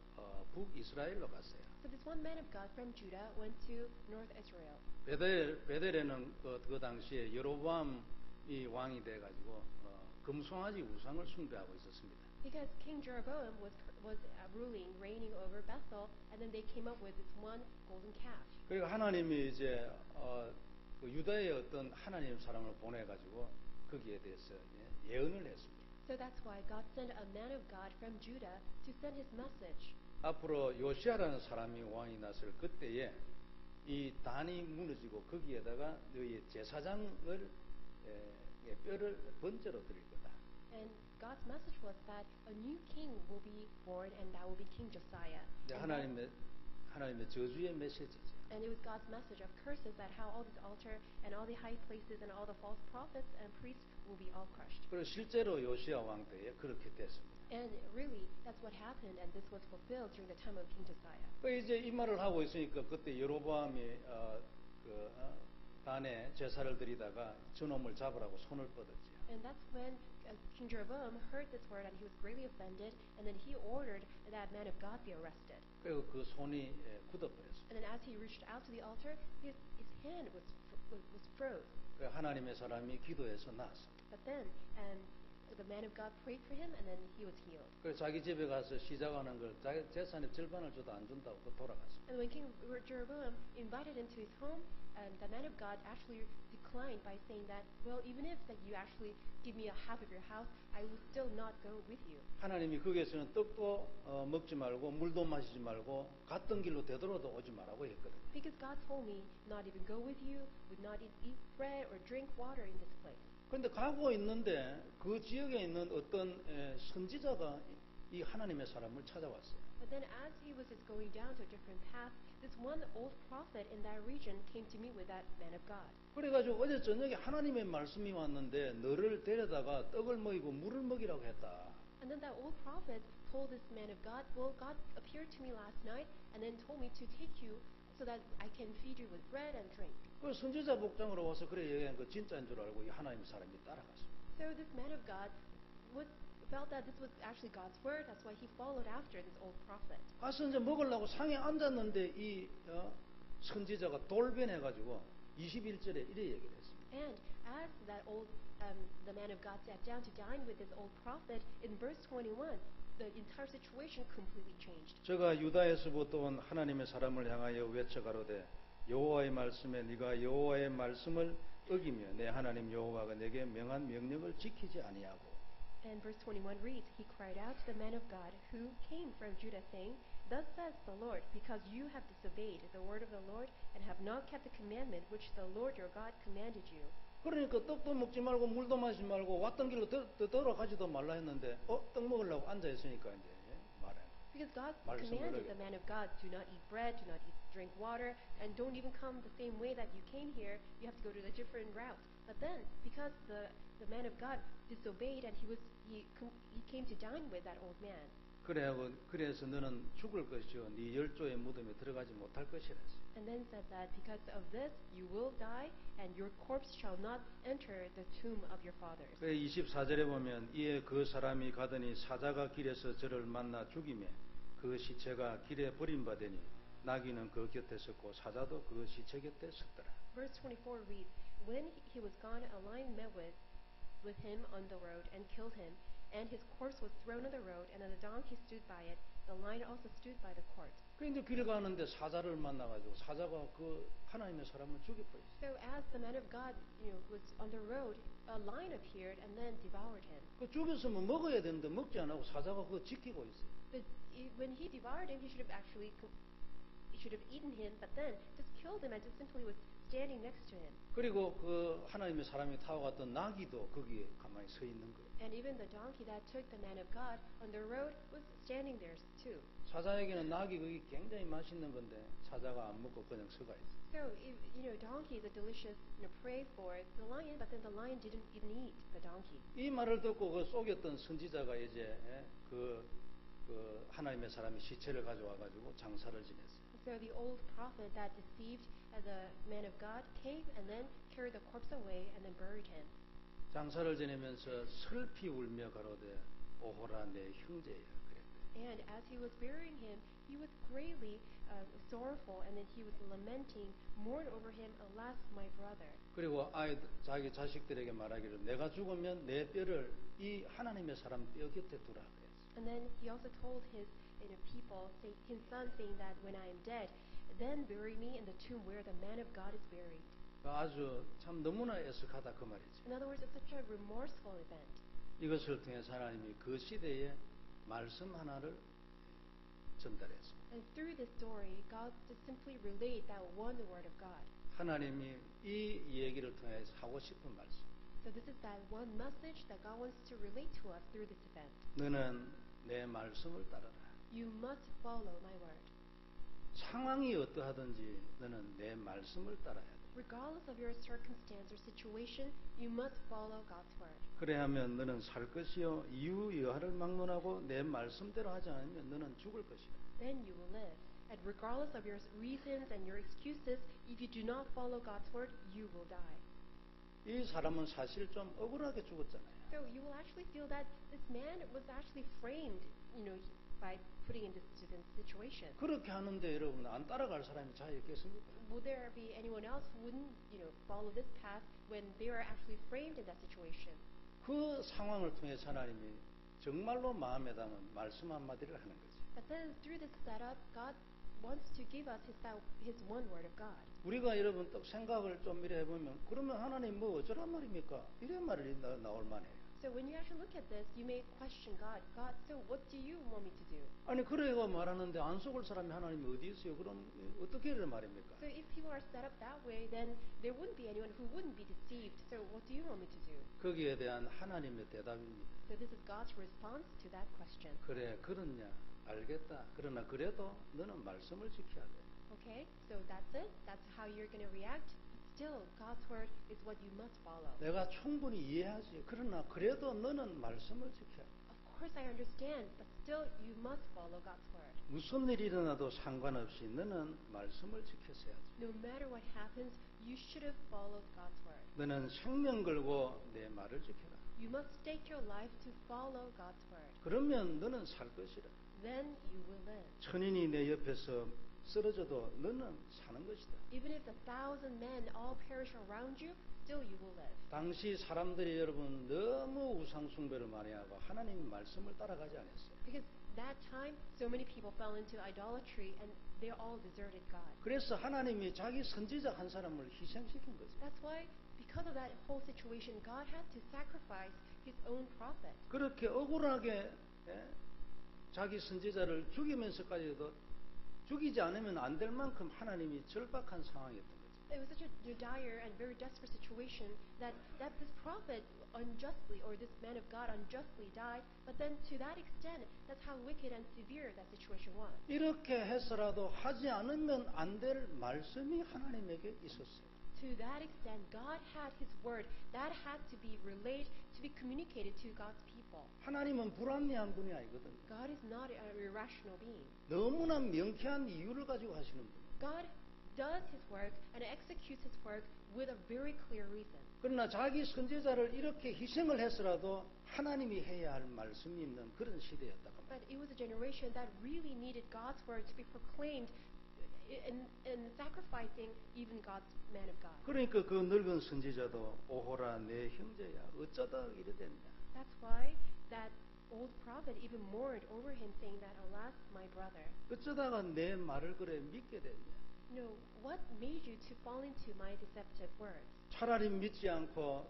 북이스라엘로 갔어요. So this one man of God from Judah went to North Israel. 베델에는 그 당시에 여로보암이 왕이 돼가지고 금송아지 우상을 숭배하고 있었습니다. Because King Jeroboam was ruling, reigning over Bethel, and then they came up with this one golden calf. 그리고 하나님이 이제 그 유다의 어떤 하나님 사람을 보내가지고 거기에 대해서 예언을 했습니다. So that's why God sent a man of God from Judah to send his message. 앞으로 요시아라는 사람이 왕이 났을 그때에 이 단이 무너지고 거기에다가 너희 제사장을 뼈를 번제로 드릴 거다. And God's message was that a new king will be born, and that will be King Josiah. 하나님의 저주의 메시지죠. And it was God's message of curses that how all this altar and all the high places and all the false prophets and priests will be all crushed. 그리고 실제로 요시아 왕 때에 그렇게 됐습니다. And really, that's what happened, and this was fulfilled during the time of King Josiah. 그 이제 이 말을 하고 있으니까 그때 여로보암이 단에 제사를 드리다가 저놈을 잡으라고 손을 뻗었지요. And that's when King Jeroboam heard this word, and he was greatly offended, and then he ordered that man of God be arrested. 그리고 그 손이 굳어버렸습니다. And then as he reached out to the altar, his hand was froze. 그 하나님의 사람이 기도해서 나았습니다. But then, the man of God prayed for him, and then he was healed. 그래서 자기 집에 가서 시작하는 걸 자기 재산의 절반을 줘도 안 준다고 또 돌아갔습니다. And when King Jeroboam invited him to his home, the man of God actually declined by saying that, well, even if that you actually give me a half of your house, I will still not go with you. 하나님이 거기에서는 떡도 먹지 말고 물도 마시지 말고 갔던 길로 되돌아도 오지 말라고 했거든요. Because God told me not even go with you, would not eat bread or drink water in this place. 그런데 가고 있는데 그 지역에 있는 어떤 선지자가 이 하나님의 사람을 찾아왔어요. But then as he was just going down to a different path, this one old prophet in that region came to meet with that man of God. 그래가지고 어제 저녁에 하나님의 말씀이 왔는데 너를 데려다가 떡을 먹이고 물을 먹이라고 했다. And then that old prophet told this man of God, well, God appeared to me last night and then told me to take you so that I can feed you with bread and drink. 그 선지자 복장으로 와서 그래 얘기한 거 진짜인 줄 알고 이 하나님 사람이 따라갔습니다. So this man of God felt that this was actually God's word. That's why he followed after this old prophet. 가서 이제 먹으려고 상에 앉았는데 이 선지자가 돌변해가지고 21절에 이래 얘기를 했습니다. And as that the man of God sat down to dine with this old prophet, in verse 21, the entire situation completely changed. 제가 유다에서부터 온 하나님의 사람을 향하여 외쳐가로되 여호와의 말씀에 네가 여호와의 말씀을 어기며 내 하나님 여호와가 내게 명한 명령을 지키지 아니하고. And verse 21 reads, He cried out to the man of God who came from Judah, saying, Thus says the Lord, because you have disobeyed the word of the Lord and have not kept the commandment which the Lord your God commanded you. 그러니까 떡도 먹지 말고 물도 마시지 말고 왔던 길로 돌아가지도 말라 했는데 떡 먹으려고 앉아 있으니까 이제 Because God 말씀을 commanded 어겨. the man of God, do not eat bread, do not eat, drink water, and don't even come the same way that you came here. You have to go to the different route. But then, because the man of God disobeyed and he came to dine with that old man. 그래서 너는 죽을 것이요 네 열조의 무덤에 들어가지 못할 것이라 했어요. And then said that because of this you will die and your corpse shall not enter the tomb of your fathers. 그래 24절에 보면 이에 그 사람이 가더니 사자가 길에서 저를 만나 죽이매 그 시체가 길에 버림받으니 나귀는 그 곁에 섰고 사자도 그 시체 곁에 섰더라. Verse 24 reads, When he was gone, a lion met with him on the road and killed him, and his corpse was thrown on the road, and a donkey stood by it. The lion also stood by the corpse. 그런데 길 가는데 사자를 만나가지고 사자가 그 하나님의 사람을 죽여버렸어요. So as the man of God, was on the road, a lion appeared and then devoured him. 그 죽였으면 먹어야 되는데 먹지 안 하고 사자가 그거 지키고 있어요. But when he devoured him, he should have eaten him, but then just killed him and just simply was standing next to him. 그리고 그 하나님의 사람이 타고 갔던 나귀도 거기에 가만히 서 있는 거예요. And even the donkey that took the man of God on the road was standing there too. 사자에게는 낙이 그게 굉장히 맛있는 건데 사자가 안 먹고 그냥 서가 있어. So, donkey is a delicious prey for the lion, but then the lion didn't even eat the donkey. 이 말을 듣고 그 속였던 선지자가 이제 그 하나님의 사람이 시체를 가져와 가지고 장사를 지냈어요. So the old prophet that deceived the man of God came and then carried the corpse away and then buried him. 장사를 지내면서 슬피 울며 가로되 오호라 내 형제야 그랬대. And as he was burying him, he was greatly sorrowful, and then he was lamenting, mourn over him, alas, my brother. 그리고 자기 자식들에게 말하기를 내가 죽으면 내 뼈를 이 하나님의 사람 뼈 곁에 두라 그랬어요. And then he also told his people, his son, saying that when I am dead, then bury me in the tomb where the man of God is buried. 아주 참 너무나 애석하다 그 말이죠. In other words, it's such a remorseful event. 이것을 통해서 하나님이 그 시대에 말씀 하나를 전달했습니다. And through this story, God just simply relayed that one word of God. 하나님이 이 얘기를 통해서 하고 싶은 말씀. So this is that one message that God wants to relate to us through this event. 너는 내 말씀을 따르라. You must follow my word. 상황이 어떠하든지 너는 내 말씀을 따라야 돼. Regardless of your circumstance or situation, you must follow God's word. 그래야면 너는 살 것이요 이유 여하를 막론하고 내 말씀대로 하지 않으면 너는 죽을 것이다. Then you will live. And regardless of your reasons and your excuses, if you do not follow God's word, you will die. 이 사람은 사실 좀 억울하게 죽었잖아요. So you will actually feel that this man was actually framed, by putting in this situation. 그렇게 하는데 여러분 안 따라갈 사람이 자유 있겠습니까? Would there be anyone else who wouldn't, follow this path when they are actually framed in that situation? 그 상황을 통해서 하나님이 정말로 마음에 담은 말씀 한마디를 하는 거지. But then through this setup, God wants to give us his one word of God. 우리가 여러분 또 생각을 좀 이래 해보면 그러면 하나님 뭐 어쩌란 말입니까? 이런 말이 나올 만해요. So when you actually look at this, you may question God. God, so what do you want me to do? 아니 그래가 말하는데 안 속을 사람이 하나님이 어디 있어요? 그럼 어떻게 이런 말입니까? So if people are set up that way, then there wouldn't be anyone who wouldn't be deceived. So what do you want me to do? 거기에 대한 하나님의 대답입니다. So this is God's response to that question. 그래 그렇냐 알겠다. 그러나 그래도 너는 말씀을 지켜야 돼. Okay, so that's it. That's how you're going to react. Still, God's word is what you must follow. 내가 충분히 이해하지. 그러나 그래도 너는 말씀을 지켜야 돼. Of course, I understand, but still, you must follow God's word. 무슨 일이 일어나도 상관없이 너는 말씀을 지켰어야지. No matter what happens, you should have followed God's word. 너는 생명 걸고 내 말을 지켜라. You must stake your life to follow God's word. 그러면 너는 살 것이라. Then you will live. 천인이 내 옆에서 쓰러져도 너는 사는 것이다. Even if 1,000 men all perish around you, still you will live. 당시 사람들이 여러분 너무 우상 숭배를 많이 하고 하나님 말씀을 따라가지 않았어요. Because that time, so many people fell into idolatry and they all deserted God. 그래서 하나님이 자기 선지자 한 사람을 희생시킨 거죠. That's why, because of that whole situation, God had to sacrifice His own prophet. 그렇게 억울하게 자기 선지자를 죽이면서까지도 죽이지 않으면 안 될 만큼 하나님이 절박한 상황이었던 거죠. It was such a dire and very desperate situation that this prophet unjustly, or this man of God unjustly died, but then to that extent, that's how wicked and severe that situation was. 이렇게 해서라도 하지 않으면 안 될 말씀이 하나님에게 있었어요. To that extent, God had His word that had to be relayed, to be communicated to God's people. 하나님은 불합리한 분이 아니거든요. God is not an irrational being. 너무나 명쾌한 이유를 가지고 하시는 분이에요. God does His work and executes His work with a very clear reason. 그러나 자기 선지자를 이렇게 희생을 해서라도 하나님이 해야 할 말씀이 있는 그런 시대였다고 합니다. But it was a generation that really needed God's word to be proclaimed in sacrificing even God's man of God. 그러니까 그 늙은 선지자도 오호라 내 형제야 어쩌다 이래 됐냐. That's why that old prophet even mourned over him, saying that, "Alas, my brother." 어쩌다가 내 말을 그래 믿게 됐냐. No, what made you to fall into my deceptive words? 차라리 믿지 않고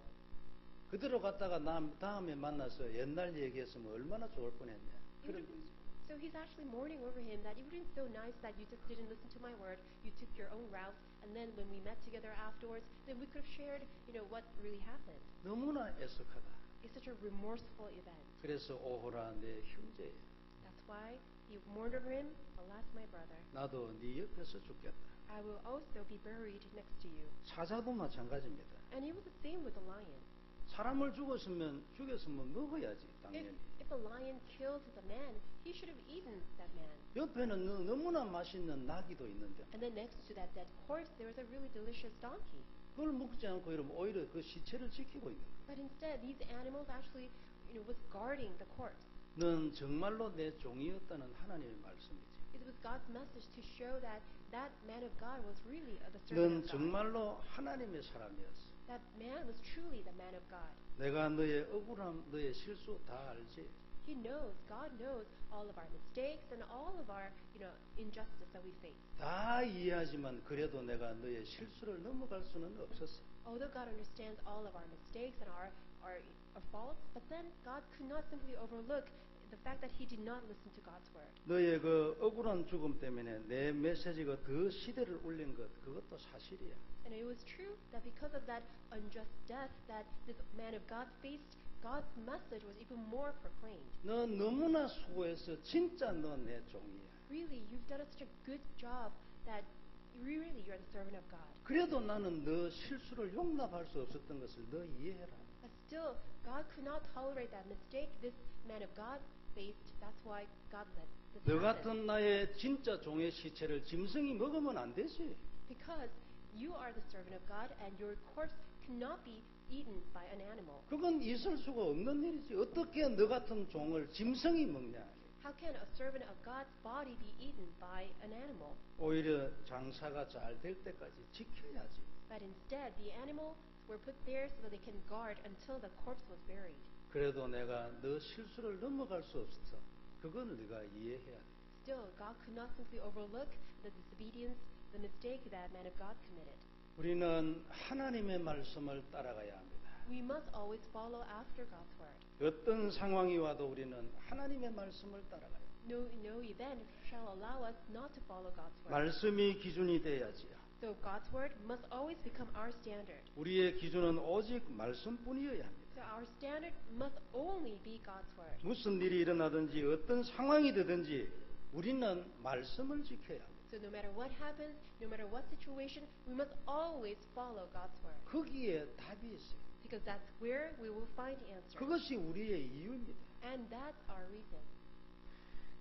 그대로 갔다가 다음에 만나서 옛날 얘기했으면 얼마나 좋을 뻔했냐. 그런 거죠. So he's actually mourning over him that it would have been so nice that you just didn't listen to my word, you took your own route, and then when we met together afterwards, then we could have shared, what really happened. 너무나 애석하다. It's such a remorseful event. 그래서 오호라 내 형제야. That's why he mourned over him, "Alas, my brother, 나도 네 옆에서 죽겠다. I will also be buried next to you." 사자도 마찬가지입니다. And it was the same with the lion. 사람을 죽였으면 먹어야지 당연히. If a lion killed the man, he should have eaten that man. 옆에는 너무나 맛있는 나귀도 있는데 And then next to that dead corpse, there was a really delicious donkey. 그걸 먹지 않고 이러면 오히려 그 시체를 지키고 있는 거예요. But instead, these animals actually, was guarding the corpse. 넌 정말로 내 종이었다는 하나님의 말씀이지. It was God's message to show that that man of God was really the servant 넌 of God. 정말로 하나님의 사람이었어. That man was truly the man of God. 내가 너의 억울함, 너의 실수 다 알지. He knows, God knows all of our mistakes and all of our, injustice that we face. 다 이해하지만 그래도 내가 너의 실수를 넘어갈 수는 없었어. Although God understands all of our mistakes and our faults, but then God could not simply overlook the fact that he did not listen to God's word. 너의 그 억울한 죽음 때문에 내 메시지가 더 시대를 울린 것 그것도 사실이야. And it was true that because of that unjust death that this man of God faced, God's message was even more proclaimed. 너 너무나 수고해서 진짜 너 내 종이야. Really, you've done such a good job that really you're the servant of God. 그래도 나는 너 실수를 용납할 수 없었던 것을 너 이해해라. But still, God could not tolerate that mistake this man of God faced. That's why God let this 너 happen. 같은 나의 진짜 종의 시체를 짐승이 먹으면 안 되지. Because you are the servant of God and your corpse cannot be eaten by an animal. 그건 있을 수가 없는 일이지. 어떻게 너 같은 종을 짐승이 먹냐. How can a servant of God's body be eaten by an animal? 오히려 장사가 잘 될 때까지 지켜야지. But instead, the animals were put there so that they can guard until the corpse was buried. 그래도 내가 너 실수를 넘어갈 수 없어. 그건 네가 이해해야 돼. Still, God could not simply overlook the disobedience, the mistake that man of God committed. 우리는 하나님의 말씀을 따라가야 합니다. We must always follow after God's word. 어떤 상황이 와도 우리는 하나님의 말씀을 따라가요. No event shall allow us not to follow God's word. 말씀이 기준이 돼야지요. So God's word must always become our standard. 우리의 기준은 오직 말씀뿐이어야 합니다. So our standard must only be God's word. 무슨 일이 일어나든지 어떤 상황이 되든지 우리는 말씀을 지켜야 합니다. So no matter what happens, no matter what situation, we must always follow God's word. 거기에 답이 있어요. Because that's where we will find answers. 그것이 우리의 이유입니다. And that's our reason.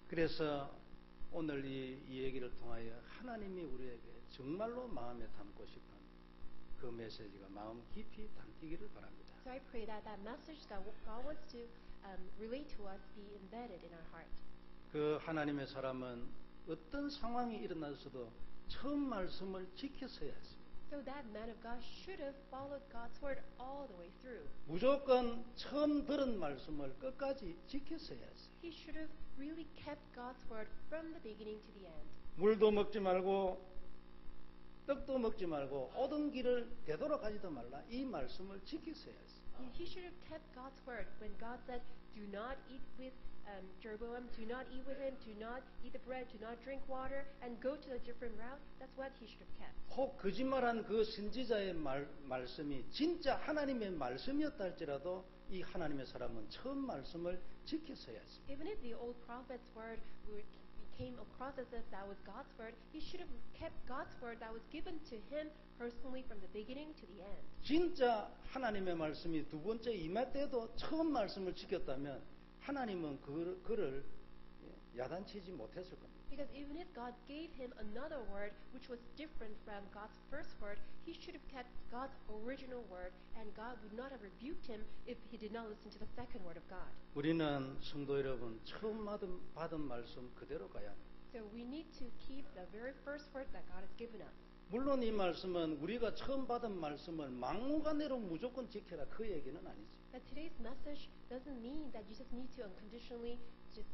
그래서 오늘 이 얘기를 통하여 하나님이 우리에게 정말로 마음에 담고 싶은 그 메시지가 마음 깊이 담기기를 바랍니다. So I pray that that message that God wants to relate to us be embedded in our heart. 그 하나님의 사람은 어떤 상황이 일어나서도 처음 말씀을 지켰어야 했습니다. So that man of God should have followed God's word all the way through. 무조건 처음 들은 말씀을 끝까지 지켰어야 했어요. He should have really kept God's word from the beginning to the end. 물도 먹지 말고 떡도 먹지 말고 오던 길을 되돌아가지도 말라 이 말씀을 지켰어야 했어요. He should have kept God's word when God said, "Do not eat with Jeroboam. Do not eat with him. Do not eat the bread. Do not drink water, and go to a different route." That's what he should have kept. 혹 거짓말한 그 선지자의 말씀이 진짜 하나님의 말씀이었다 할지라도 이 하나님의 사람은 처음 말씀을 지켰어야 했습니다. Even if the old prophet's word came across as if that was God's word, he should have kept God's word that was given to him personally from the beginning to the end. 진짜 하나님의 말씀이 두 번째 임할 때도 처음 말씀을 지켰다면 하나님은 그를 야단치지 못했을 겁니다. Because even if God gave him another word which was different from God's first word, he should have kept God's original word, and God would not have rebuked him if he did not listen to the second word of God. 우리는 성도 여러분 처음 받은 말씀 그대로 가야 합니다. So we need to keep the very first word that God has given us. 물론 이 말씀은 우리가 처음 받은 말씀을 막무가내로 무조건 지켜라 그 얘기는 아니지. But today's message doesn't mean that you just need to unconditionally just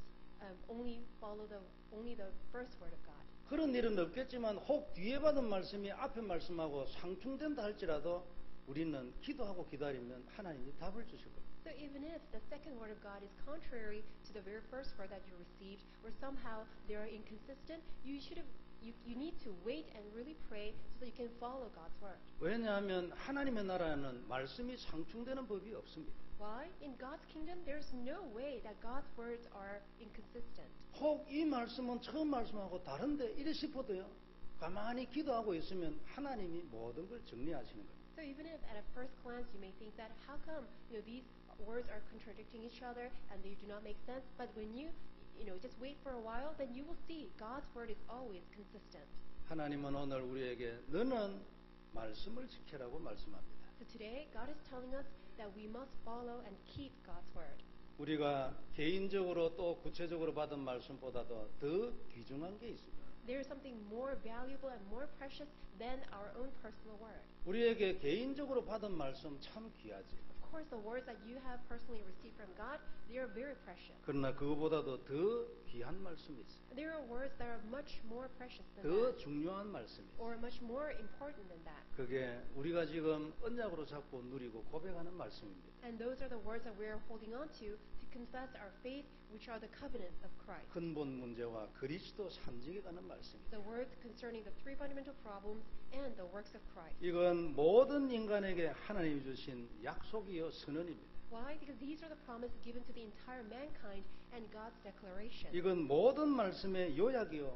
only follow only the first word of God. 그런 일은 없겠지만 혹 뒤에 받은 말씀이 앞에 말씀하고 상충된다 할지라도 우리는 기도하고 기다리면 하나님이 답을 주실 겁니다. So even if the second word of God is contrary to the very first word that you received, or somehow they are inconsistent, you need to wait and really pray so that you can follow God's word. 왜냐하면 하나님의 나라에는 말씀이 상충되는 법이 없습니다. Why? In God's kingdom, there's no way that God's words are inconsistent. 혹 이 말씀은 처음 말씀하고 다른데 이래 싶어도요. 가만히 기도하고 있으면 하나님이 모든 걸 정리하시는 겁니다. So even if at a first glance you may think that how come these words are contradicting each other and they do not make sense, but when you just wait for a while, then you will see God's word is always consistent. 하나님은 오늘 우리에게 너는 말씀을 지키라고 말씀합니다. So today, God is telling us that we must follow and keep God's word. 우리가 개인적으로 또 구체적으로 받은 말씀보다도 더 귀중한 게 있습니다. There is something more valuable and more precious than our own personal word. 우리에게 개인적으로 받은 말씀 참 귀하지. Of course, the words that you have personally received from God, they are very precious. 그러나 그거보다도 더 귀한 말씀이 있어요. There are words that are much more precious than 더 that, 중요한 말씀이 있어요. or much more important than that. 그게 우리가 지금 언약으로 잡고 누리고 고백하는 말씀입니다. And those are the words that we are holding on to confess our faith, which are the covenants of Christ. 근본 문제와 그리스도 산직에 관한 말씀입니다. The words concerning the three fundamental problems and the works of Christ. 이건 모든 인간에게 하나님이 주신 약속이요 선언입니다. Why? Because these are the promises given to the entire mankind and God's declaration. 이건 모든 말씀의 요약이요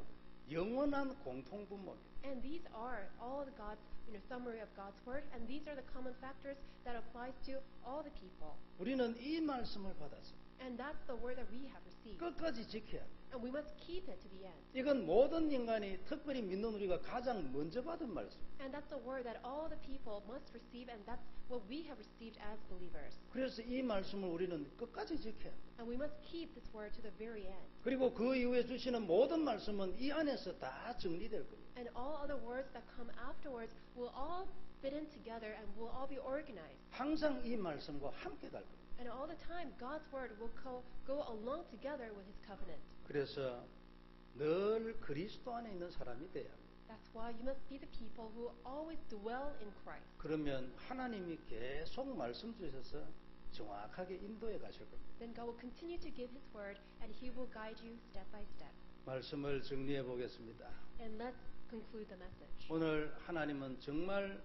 영원한 공통분모입니다. And these are all the God's summary of God's word, and these are the common factors that applies to all the people. 우리는 이 말씀을 받아서 And that's the word that we have received. 끝까지 지켜야 합니다. And we must keep it to the end. 이건 모든 인간이 특별히 믿는 우리가 가장 먼저 받은 말씀. And that's the word that all the people must receive, and that's what we have received as believers. 그래서 이 말씀을 우리는 끝까지 지켜야 합니다. And we must keep this word to the very end. 그리고 그 이후에 주시는 모든 말씀은 이 안에서 다 정리될 겁니다. And all other words that come afterwards will all fit in together and will all be organized. 항상 이 말씀과 함께 갈 겁니다. And all the time, God's word will go along together with His covenant. 그래서 늘 그리스도 안에 있는 사람이 돼야 합니다. That's why you must be the people who always dwell in Christ. 그러면 하나님이 계속 말씀 주셔서 정확하게 인도해 가실 겁니다. Then God will continue to give His word, and He will guide you step by step. 말씀을 정리해 보겠습니다. And let's conclude the message. 오늘 하나님은 정말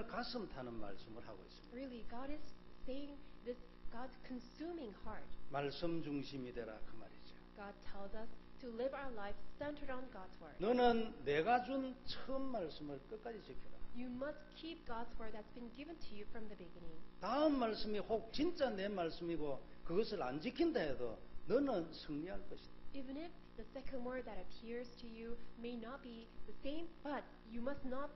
가슴 타는 말씀을 하고 있습니다. Really, God is saying this, God's consuming heart. 말씀 중심이 되라 그 말이죠. God tells us to live our life centered on God's word. 너는 내가 준 처음 말씀을 끝까지 지켜라. You must keep God's word that's been given to you from the beginning. 다음 말씀이 혹 진짜 내 말씀이고 그것을 안 지킨다 해도 너는 승리할 것이다. Even if the second word that appears to you may not be the same, but you must not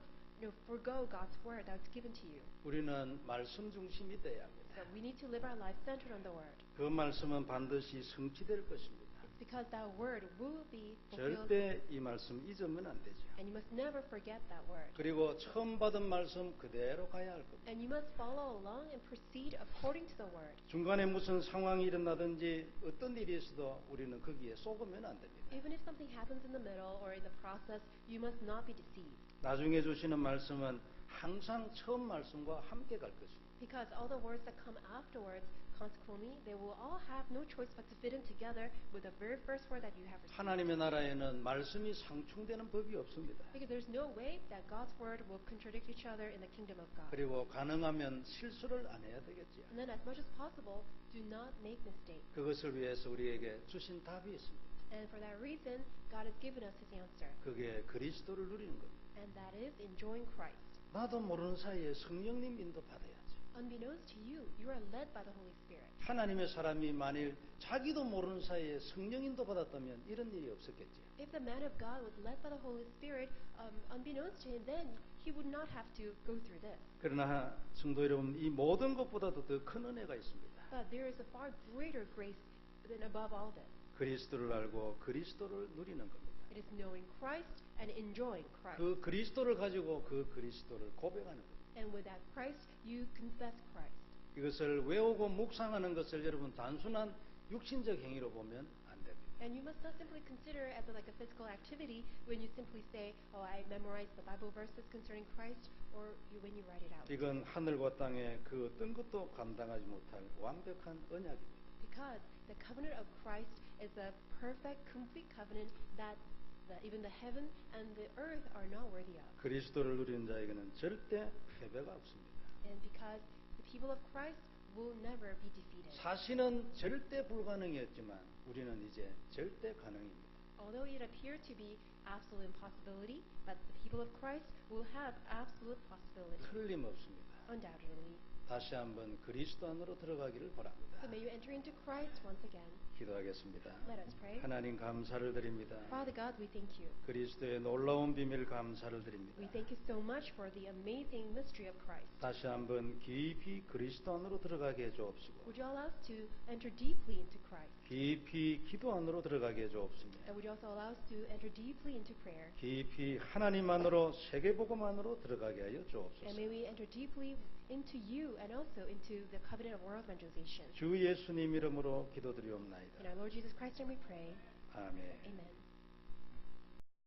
forgo God's word that's given to you. 우리는 말씀 중심이 돼야 합니다. So we need to live our life centered on the word. 그 말씀은 반드시 성취될 것입니다. It's because that word will be fulfilled, 절대 이 말씀 잊으면 안 되죠. and you must never forget that word. 그리고 처음 받은 말씀 그대로 가야 할 겁니다. And you must follow along and proceed according to the word. 중간에 무슨 상황이 일어나든지 어떤 일이 있어도 우리는 거기에 속으면 안 됩니다. Even if something happens in the middle or in the process, you must not be deceived. 나중에 주시는 말씀은 항상 처음 말씀과 함께 갈 것입니다. Because all the words that come afterwards, consequently, they will all have no choice but to fit in together with the very first word that you have received. 하나님의 나라에는 말씀이 상충되는 법이 없습니다. Because there's no way that God's word will contradict each other in the kingdom of God. 그리고 가능하면 실수를 안 해야 되겠지요. And then as much as possible, do not make mistakes. 그것을 위해서 우리에게 주신 답이 있습니다. And for that reason, God has given us His answer. 그게 그리스도를 누리는 겁니다. And that is enjoying Christ. 나도 모르는 사이에 성령님 인도 받아야죠. Unbeknownst to you, you are led by the Holy Spirit. 하나님의 사람이 만일 자기도 모르는 사이에 성령 인도 받았다면 이런 일이 없었겠지요. If the man of God was led by the Holy Spirit, unbeknownst to him, then he would not have to go through this. 그러나 성도 여러분, 이 모든 것보다도 더 큰 은혜가 있습니다. But there is a far greater grace than above all this. 그리스도를 알고 그리스도를 누리는 겁니다. It is knowing Christ and enjoying Christ. 그 그리스도를 가지고 그 그리스도를 고백하는 겁니다. And with that Christ, you confess Christ. 이것을 외우고 묵상하는 것을 여러분 단순한 육신적 행위로 보면 안 됩니다. And you must not simply consider it as like a physical activity when you simply say, "Oh, I memorized the Bible verses concerning Christ," or when you write it out. 이건 하늘과 땅의 그 어떤 것도 감당하지 못할 완벽한 언약입니다. Because the covenant of Christ is a perfect, complete covenant that even the heaven and the earth are not worthy of. 그리스도를 누리는 자에게는 절대 패배가 없습니다. And because the people of Christ will never be defeated. 사실은 절대 불가능이었지만 우리는 이제 절대 가능입니다. Although it appeared to be absolute impossibility, but the people of Christ will have absolute possibility. 틀림없습니다. Undoubtedly. 다시 한번 그리스도 안으로 들어가기를 바랍니다. So may you enter into Christ once again. 기도하겠습니다. Let us pray. 하나님 감사를 드립니다. Father God, we thank you. 그리스도의 놀라운 비밀 감사를 드립니다. We thank you so much for the amazing mystery of Christ. 다시 한번 깊이 그리스도 안으로 들어가게 해 주옵시고 Would you allow us to enter deeply into Christ? 깊이 기도 안으로 들어가게 해 주옵시며 And would you also allow us to enter deeply into prayer? 깊이 하나님 안으로 세계복음 안으로 들어가게 하여 And 주옵소서. may we enter deeply into you and also into the covenant of world evangelization. 주 예수님 이름으로 기도드리옵나이다. In our Lord Jesus Christ's name we pray. 아멘. Amen.